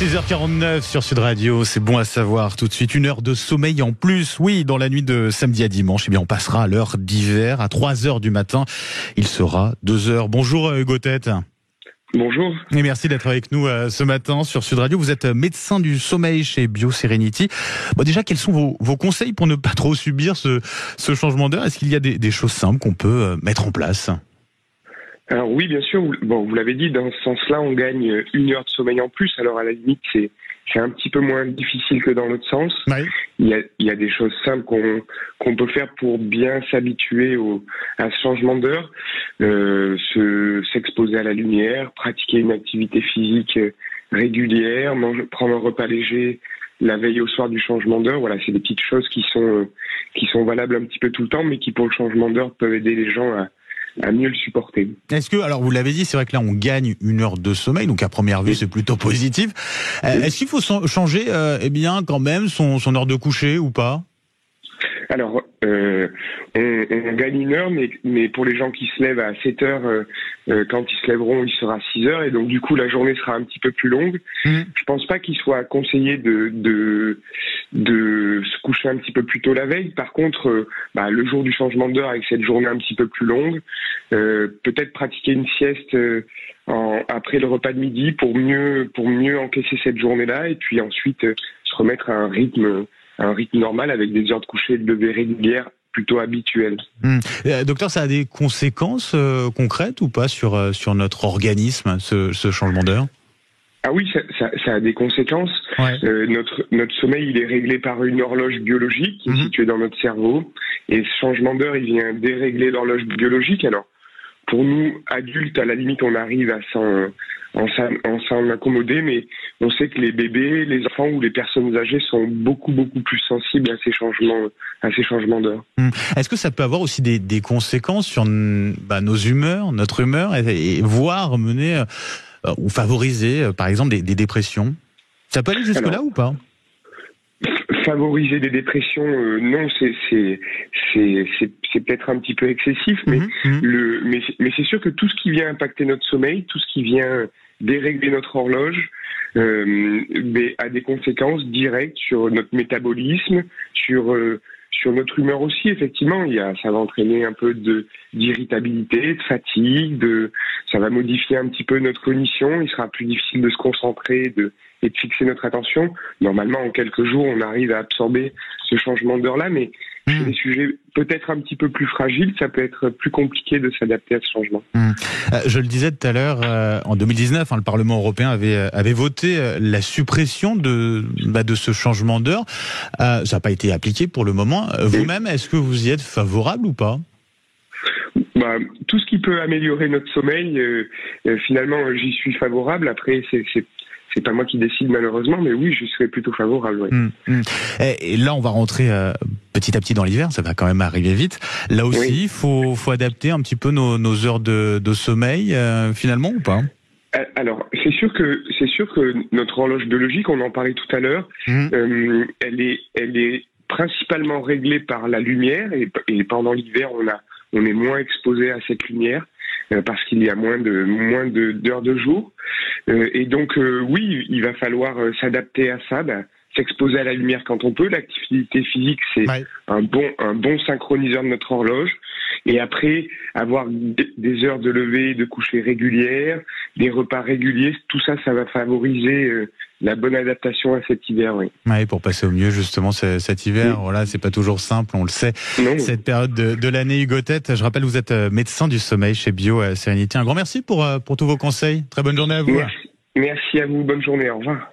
6h49 sur Sud Radio, c'est bon à savoir. Tout de suite, 1 heure de sommeil en plus. Oui, dans la nuit de samedi à dimanche, eh bien, on passera à l'heure d'hiver. À 3h du matin, il sera 2h. Bonjour Hugo Tête. Bonjour. Et merci d'être avec nous ce matin sur Sud Radio. Vous êtes médecin du sommeil chez BioSerenity. Bon, déjà, quels sont vos conseils pour ne pas trop subir ce changement d'heure? Est-ce qu'il y a des choses simples qu'on peut mettre en place? Alors oui, bien sûr. Bon, vous l'avez dit, dans ce sens-là, on gagne 1 heure de sommeil en plus. Alors à la limite, c'est un petit peu moins difficile que dans l'autre sens. Oui. Il y a des choses simples qu'on peut faire pour bien s'habituer à ce changement d'heure. S'exposer à la lumière, pratiquer une activité physique régulière, prendre un repas léger la veille au soir du changement d'heure. Voilà, c'est des petites choses qui sont valables un petit peu tout le temps, mais qui pour le changement d'heure peuvent aider les gens à mieux le supporter. Est-ce que, alors vous l'avez dit, c'est vrai que là on gagne 1 heure de sommeil, donc à première vue c'est plutôt positif. Est-ce qu'il faut changer, eh bien, quand même son heure de coucher ou pas? Alors, on gagne 1 heure, mais pour les gens qui se lèvent à 7 heures, quand ils se lèveront, il sera 6 heures, et donc du coup la journée sera un petit peu plus longue. Je pense pas qu'il soit conseillé de se coucher un petit peu plus tôt la veille. Par contre, le jour du changement d'heure, avec cette journée un petit peu plus longue, peut-être pratiquer une sieste après le repas de midi pour mieux encaisser cette journée-là, et puis ensuite se remettre à un rythme normal avec des heures de coucher et de lever régulières plutôt habituelles. Docteur, ça a des conséquences concrètes ou pas sur notre organisme, ce changement d'heure? Ah oui, ça a des conséquences. Ouais. Notre sommeil, il est réglé par une horloge biologique qui est située dans notre cerveau, et ce changement d'heure, il vient dérégler l'horloge biologique. Alors, pour nous, adultes, à la limite, on arrive à s'en accommoder, mais on sait que les bébés, les enfants ou les personnes âgées sont beaucoup plus sensibles à ces changements d'heure. Est-ce que ça peut avoir aussi des conséquences sur nos humeurs, notre humeur, et voire mener ou favoriser, par exemple, des dépressions? Ça peut aller jusque-là ou pas? Favoriser des dépressions, non, c'est peut-être un petit peu excessif, mais c'est sûr que tout ce qui vient impacter notre sommeil, tout ce qui vient dérégler notre horloge, a des conséquences directes sur notre métabolisme, sur notre humeur aussi. Effectivement, ça va entraîner un peu d'irritabilité, de fatigue, ça va modifier un petit peu notre cognition. Il sera plus difficile de se concentrer et de fixer notre attention. Normalement, en quelques jours, on arrive à absorber ce changement d'heure-là, mais sur des sujets peut-être un petit peu plus fragiles, ça peut être plus compliqué de s'adapter à ce changement. Je le disais tout à l'heure, en 2019, le Parlement européen avait voté la suppression de ce changement d'heure. Ça n'a pas été appliqué pour le moment. Vous-même, est-ce que vous y êtes favorable ou pas? Tout ce qui peut améliorer notre sommeil, finalement, j'y suis favorable. Après, c'est pas moi qui décide malheureusement, mais oui, je serais plutôt favorable. Ouais. Et là, on va rentrer petit à petit dans l'hiver, ça va quand même arriver vite. Là aussi, faut adapter un petit peu nos heures de sommeil, finalement, ou pas? Alors, c'est sûr que notre horloge biologique, on en parlait tout à l'heure, elle est principalement réglée par la lumière, et pendant l'hiver, on est moins exposé à cette lumière parce qu'il y a moins d'heures de jour. Et donc, oui, il va falloir s'adapter à ça, s'exposer à la lumière quand on peut. L'activité physique, c'est un bon synchroniseur de notre horloge. Et après, avoir des heures de lever et de coucher régulières, des repas réguliers, tout ça, ça va favoriser la bonne adaptation à cet hiver, oui. Oui, pour passer au mieux, justement, cet hiver. Voilà, c'est pas toujours simple, on le sait. Non. Cette période de l'année, Hugo Tête. Je rappelle, vous êtes médecin du sommeil chez BioSerenity. Un grand merci pour tous vos conseils. Très bonne journée à vous. Merci à vous, bonne journée, au revoir.